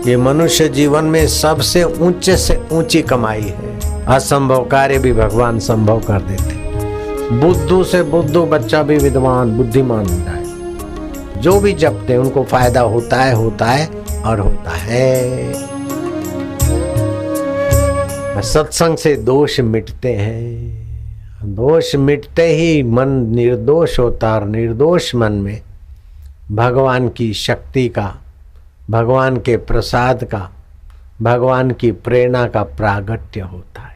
ये मनुष्य जीवन में सबसे ऊंचे से ऊंची कमाई है। असंभव कार्य भी भगवान संभव कर देते। बुद्धू से बुद्धू बच्चा भी विद्वान बुद्धिमान हो जाए। जो भी जपते उनको फायदा होता है और होता है। सत्संग से दोष मिटते हैं। दोष मिटते ही मन निर्दोष होता और निर्दोष मन में भगवान की शक्ति का, भगवान के प्रसाद का, भगवान की प्रेरणा का प्रागट्य होता है।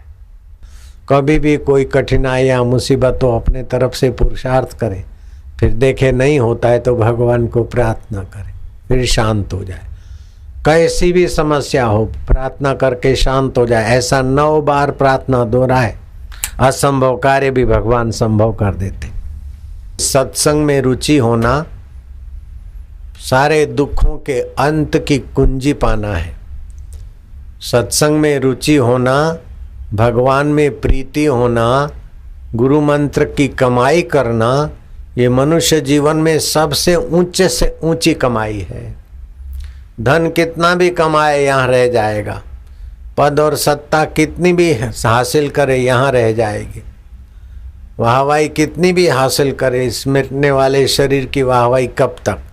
कभी भी कोई कठिनाई या मुसीबत तो अपने तरफ से पुरुषार्थ करे, फिर देखे नहीं होता है तो भगवान को प्रार्थना करे, फिर शांत हो जाए। कैसी भी समस्या हो प्रार्थना करके शांत हो जाए। ऐसा 9 बार प्रार्थना दोहराए, असंभव कार्य भी भगवान संभव कर देते। सत्संग में रुचि होना सारे दुखों के अंत की कुंजी पाना है। सत्संग में रुचि होना, भगवान में प्रीति होना, गुरु मंत्र की कमाई करना, ये मनुष्य जीवन में सबसे ऊंचे से ऊंची कमाई है। धन कितना भी कमाए यहाँ रह जाएगा। पद और सत्ता कितनी भी हासिल करे यहाँ रह जाएगी। वाहवाही कितनी भी हासिल करे, इस मिटने वाले शरीर की वाहवाही कब तक।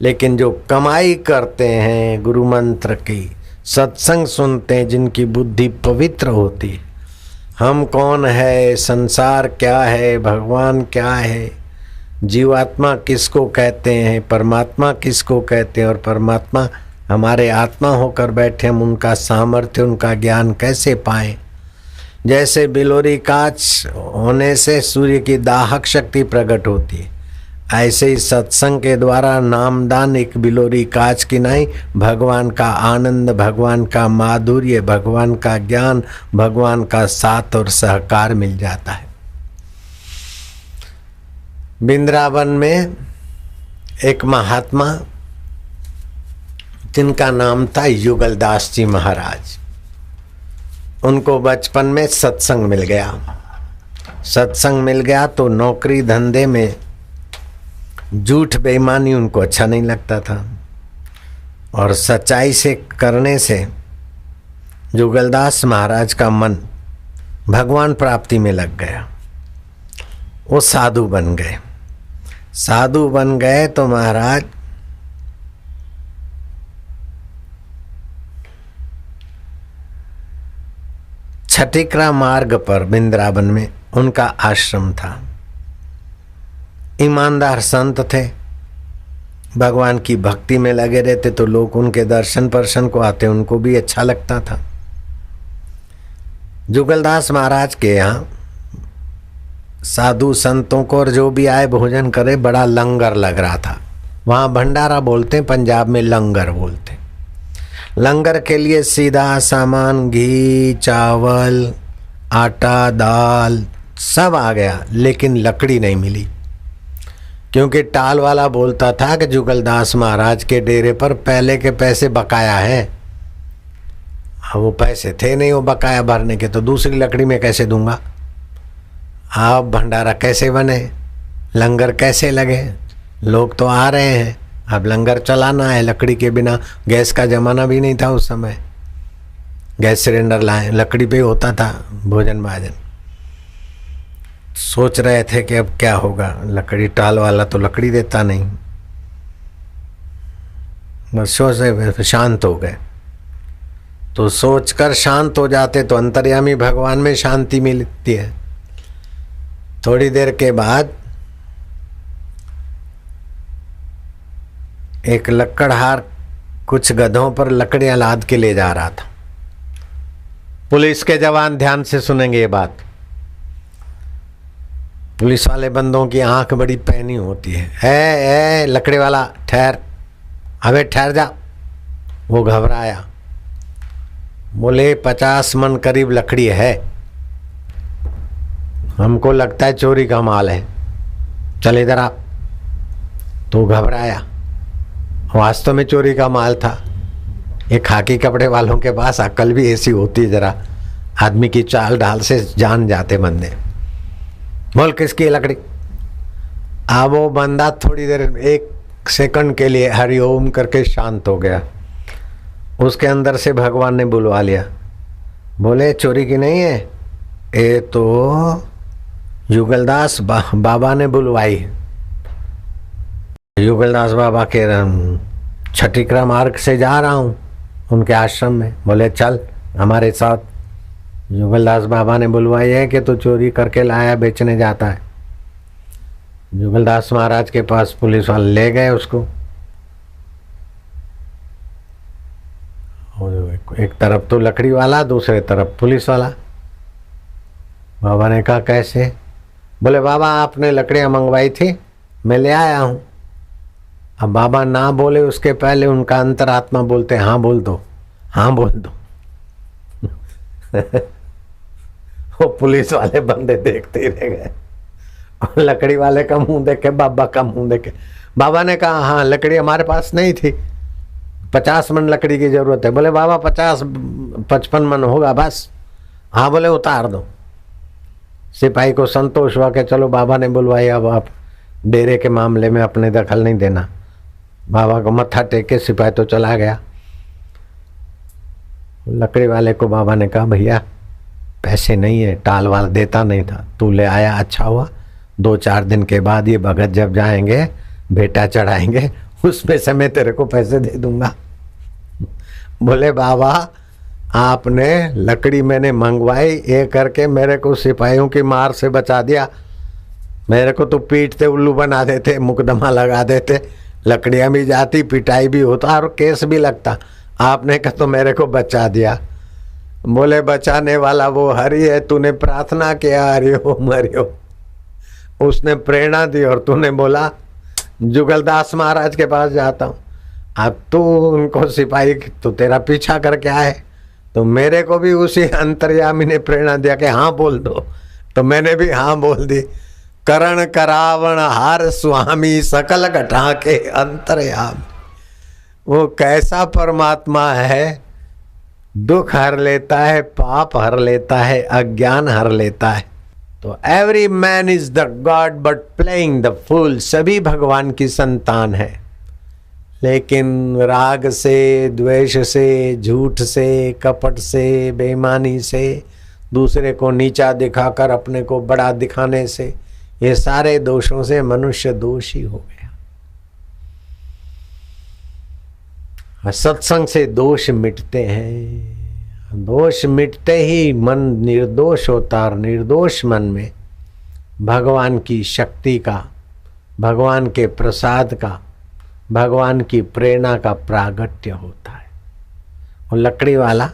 लेकिन जो कमाई करते हैं गुरु मंत्र की, सत्संग सुनते हैं, जिनकी बुद्धि पवित्र होती है, हम कौन है, संसार क्या है, भगवान क्या है, जीवात्मा किसको कहते हैं, परमात्मा किसको कहते हैं, और परमात्मा हमारे आत्मा होकर बैठे, हम उनका सामर्थ्य, उनका ज्ञान कैसे पाएं। जैसे बिलोरी कांच होने से सूर्य की दाहक शक्ति प्रकट होती है, ऐसे ही सत्संग के द्वारा नामदान एक बिलोरी कांच की नहीं, भगवान का आनंद, भगवान का माधुर्य, भगवान का ज्ञान, भगवान का साथ और सहकार मिल जाता है। वृंदावन में एक महात्मा जिनका नाम था युगलदास जी महाराज, उनको बचपन में सत्संग मिल गया। सत्संग मिल गया तो नौकरी धंधे में झूठ बेईमानी उनको अच्छा नहीं लगता था, और सच्चाई से करने से युगलदास महाराज का मन भगवान प्राप्ति में लग गया। वो साधु बन गए। साधु बन गए तो महाराज छठिकरा मार्ग पर वृंदावन में उनका आश्रम था। ईमानदार संत थे, भगवान की भक्ति में लगे रहते, तो लोग उनके दर्शन परशन को आते, उनको भी अच्छा लगता था। जुगलदास महाराज के यहाँ साधु संतों को और जो भी आए भोजन करे, बड़ा लंगर लग रहा था। वहाँ भंडारा बोलते, पंजाब में लंगर बोलते। लंगर के लिए सीधा सामान घी, चावल, आटा, दाल सब आ गया, लेकिन लकड़ी नहीं मिली। क्योंकि टाल वाला बोलता था कि जुगलदास महाराज के डेरे पर पहले के पैसे बकाया है। अब वो पैसे थे नहीं वो बकाया भरने के, तो दूसरी लकड़ी में कैसे दूंगा। अब भंडारा कैसे बने, लंगर कैसे लगे, लोग तो आ रहे हैं, अब लंगर चलाना है। लकड़ी के बिना, गैस का जमाना भी नहीं था उस समय, गैस सिलेंडर लाए, लकड़ी पे होता था भोजन भाजन। सोच रहे थे कि अब क्या होगा, लकड़ी टाल वाला तो लकड़ी देता नहीं। बस सोच शांत हो गए। तो सोचकर शांत हो जाते तो अंतर्यामी भगवान में शांति मिलती है। थोड़ी देर के बाद एक लकड़हार कुछ गधों पर लकड़ियां लाद के ले जा रहा था। पुलिस के जवान ध्यान से सुनेंगे ये बात। पुलिस वाले बंदों की आंख बड़ी पैनी होती है। ए लकड़ी वाला ठहर, अबे ठहर जा। वो घबराया, बोले 50 मन करीब लकड़ी है, हमको लगता है चोरी का माल है, चल इधर आ। तो घबराया, वास्तव में चोरी का माल था। ये खाकी कपड़े वालों के पास अक्ल भी ऐसी होती है, जरा आदमी की चाल ढाल से जान जाते बंदे। बोल किसकी लकड़ी। अब वो बंदा थोड़ी देर 1 सेकंड के लिए हरिओम करके शांत हो गया। उसके अंदर से भगवान ने बुलवा लिया, बोले चोरी की नहीं है, ये तो युगलदास बाबा ने बुलवाई। युगलदास बाबा के छठी क्रमार्ग से जा रहा हूँ उनके आश्रम में। बोले चल हमारे साथ। युगलदास बाबा ने बुलवाई है कि तू चोरी करके लाया, बेचने जाता है। युगलदास महाराज के पास पुलिस वाले ले गए उसको। एक तरफ तो लकड़ी वाला, दूसरे तरफ पुलिस वाला। बाबा ने कहा कैसे? बोले बाबा आपने लकड़ियां मंगवाई थी, मैं ले आया हूं। अब बाबा ना बोले उसके पहले उनका अंतरात्मा बोलते हाँ बोल दो, हाँ बोल दो। वो पुलिस वाले बंदे देखते ही रह गए और लकड़ी वाले का मुंह देखे, बाबा का मुंह देखे। बाबा ने कहा हाँ लकड़ी हमारे पास नहीं थी, 50 मन लकड़ी की जरूरत है। बोले बाबा 50-55 मन होगा बस। हाँ बोले उतार दो। सिपाही को संतोष हुआ कि चलो बाबा ने बुलवाई, अब आप डेरे के मामले में अपने दखल नहीं देना। बाबा को मत्था टेक के सिपाही तो चला गया। लकड़ी वाले को बाबा ने कहा भैया पैसे नहीं है, टाल वाल देता नहीं था, तू ले आया अच्छा हुआ। 2-4 दिन के बाद ये भगत जब जाएंगे बेटा चढ़ाएंगे, उसमें से मैं तेरे को पैसे दे दूंगा। बोले बाबा आपने लकड़ी मैंने मंगवाई, ये करके मेरे को सिपाहियों की मार से बचा दिया। मेरे को तो पीटते उल्लू बना देते, मुकदमा लगा देते, लकड़ियां भी जाती, पिटाई भी होता और केस भी लगता। आपने कहा तो मेरे को बचा दिया। बोले बचाने वाला वो हरि है, तूने प्रार्थना किया हरि ओम हरि ओम, उसने प्रेरणा दी और तूने बोला जुगलदास महाराज के पास जाता हूँ। अब तू उनको सिपाही तो तेरा पीछा करके आए, तो मेरे को भी उसी अंतर्यामी ने प्रेरणा दिया कि हाँ बोल दो, तो मैंने भी हाँ बोल दी। करण करावण हार स्वामी सकल घटा के अंतर्यामी। वो कैसा परमात्मा है, दुख हर लेता है, पाप हर लेता है, अज्ञान हर लेता है। तो every man is the god but playing the fool. सभी भगवान की संतान है, लेकिन राग से, द्वेष से, झूठ से, कपट से, बेईमानी से, दूसरे को नीचा दिखाकर अपने को बड़ा दिखाने से, ये सारे दोषों से मनुष्य दोषी हो गया। सत्संग से दोष मिटते हैं। दोष मिटते ही मन निर्दोष होता और निर्दोष मन में भगवान की शक्ति का, भगवान के प्रसाद का, भगवान की प्रेरणा का प्रागट्य होता है। वो लकड़ी वाला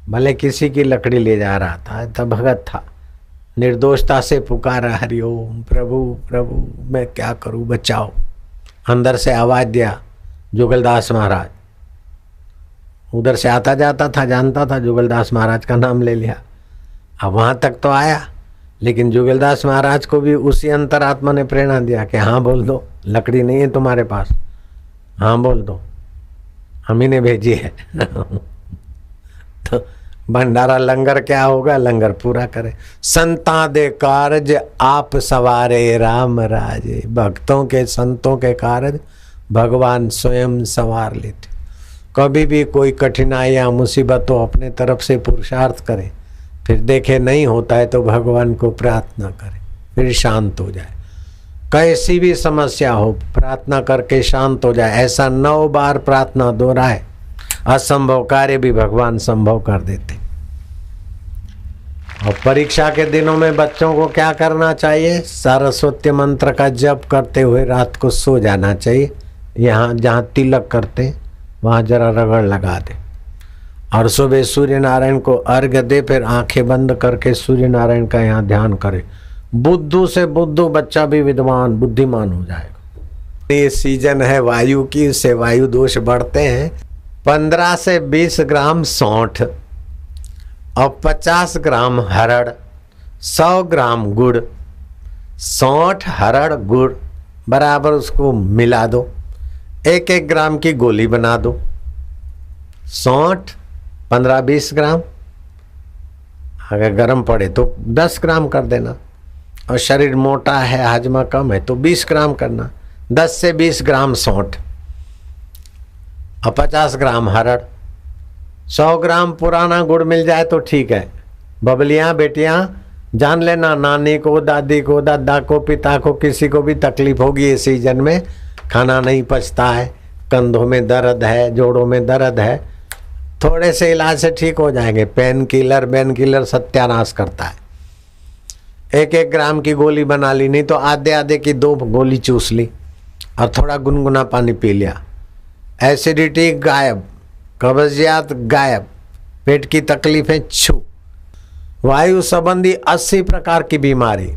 भले किसी की लकड़ी ले जा रहा था, तब भगत था, निर्दोषता से पुकारा हरिओम प्रभु प्रभु मैं क्या करूं बचाओ। अंदर से आवाज दिया जुगलदास महाराज। उधर से आता जाता था, जानता था, जुगलदास महाराज का नाम ले लिया। अब वहां तक तो आया, लेकिन जुगलदास महाराज को भी उसी अंतरात्मा ने प्रेरणा दिया कि हाँ बोल दो, लकड़ी नहीं है तुम्हारे पास, हाँ बोल दो, हम ही ने भेजी है। तो भंडारा लंगर क्या होगा, लंगर पूरा करे। संता दे कारज आप सवारे राम राजे। भक्तों के, संतों के कारज भगवान स्वयं संवार लेते। कभी भी कोई कठिनाई या मुसीबत हो अपने तरफ से पुरुषार्थ करे, फिर देखे नहीं होता है तो भगवान को प्रार्थना करे, फिर शांत हो जाए। कैसी भी समस्या हो प्रार्थना करके शांत हो जाए। ऐसा 9 बार प्रार्थना दोहराए, असंभव कार्य भी भगवान संभव कर देते। और परीक्षा के दिनों में बच्चों को क्या करना चाहिए? सरस्वती मंत्र का जप करते हुए रात को सो जाना चाहिए। यहाँ जहाँ तिलक करते वहाँ जरा रगड़ लगा दे और सुबह सूर्य नारायण को अर्घ्य दे, फिर आंखें बंद करके सूर्य नारायण का यहाँ ध्यान करे। बुद्धू से बुद्धू बच्चा भी विद्वान बुद्धिमान हो जाएगा। ये सीजन है वायु की, इससे वायु दोष बढ़ते हैं। 15 से 20 ग्राम सौंठ और 50 ग्राम हरड़, 100 ग्राम गुड़, सौंठ हरड़ गुड़ बराबर उसको मिला दो। 1-1 ग्राम की गोली बना दो। सौंठ 15-20 ग्राम, अगर गर्म पड़े तो 10 ग्राम कर देना, और शरीर मोटा है, हाजमा कम है तो 20 ग्राम करना। 10 से 20 ग्राम सौंठ और 50 ग्राम हरड़ 100 ग्राम पुराना गुड़ मिल जाए तो ठीक है। बबलियां बेटियां जान लेना, नानी को, दादी को, दादा को, पिता को, किसी को भी तकलीफ होगी इस सीजन में, खाना नहीं पचता है, कंधों में दर्द है, जोड़ों में दर्द है, थोड़े से इलाज से ठीक हो जाएंगे। पेन किलर सत्यानाश करता है। 1-1 ग्राम की गोली बना ली, नहीं तो आधे आधे की 2 गोली चूस ली और थोड़ा गुनगुना पानी पी लिया, एसिडिटी गायब, कब्जियत गायब, पेट की तकलीफें छू। वायु संबंधी 80 प्रकार की बीमारी,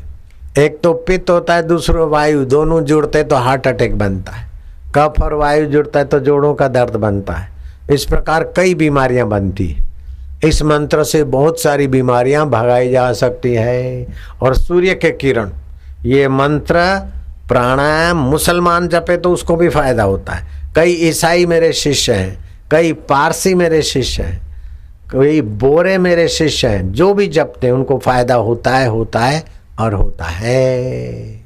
एक तो पित्त होता है, दूसरा वायु, दोनों जुड़ते तो हार्ट अटैक बनता है। कफ और वायु जुड़ता है तो जोड़ों का दर्द बनता है। इस प्रकार कई बीमारियां बनती है। इस मंत्र से बहुत सारी बीमारियां भगाई जा सकती है। और सूर्य के किरण, ये मंत्र प्राणायाम मुसलमान जपे तो उसको भी फायदा होता है। कई ईसाई मेरे शिष्य हैं, कई पारसी मेरे शिष्य हैं, कई बोरे मेरे शिष्य हैं, जो भी जपते हैं उनको फायदा होता है और होता है।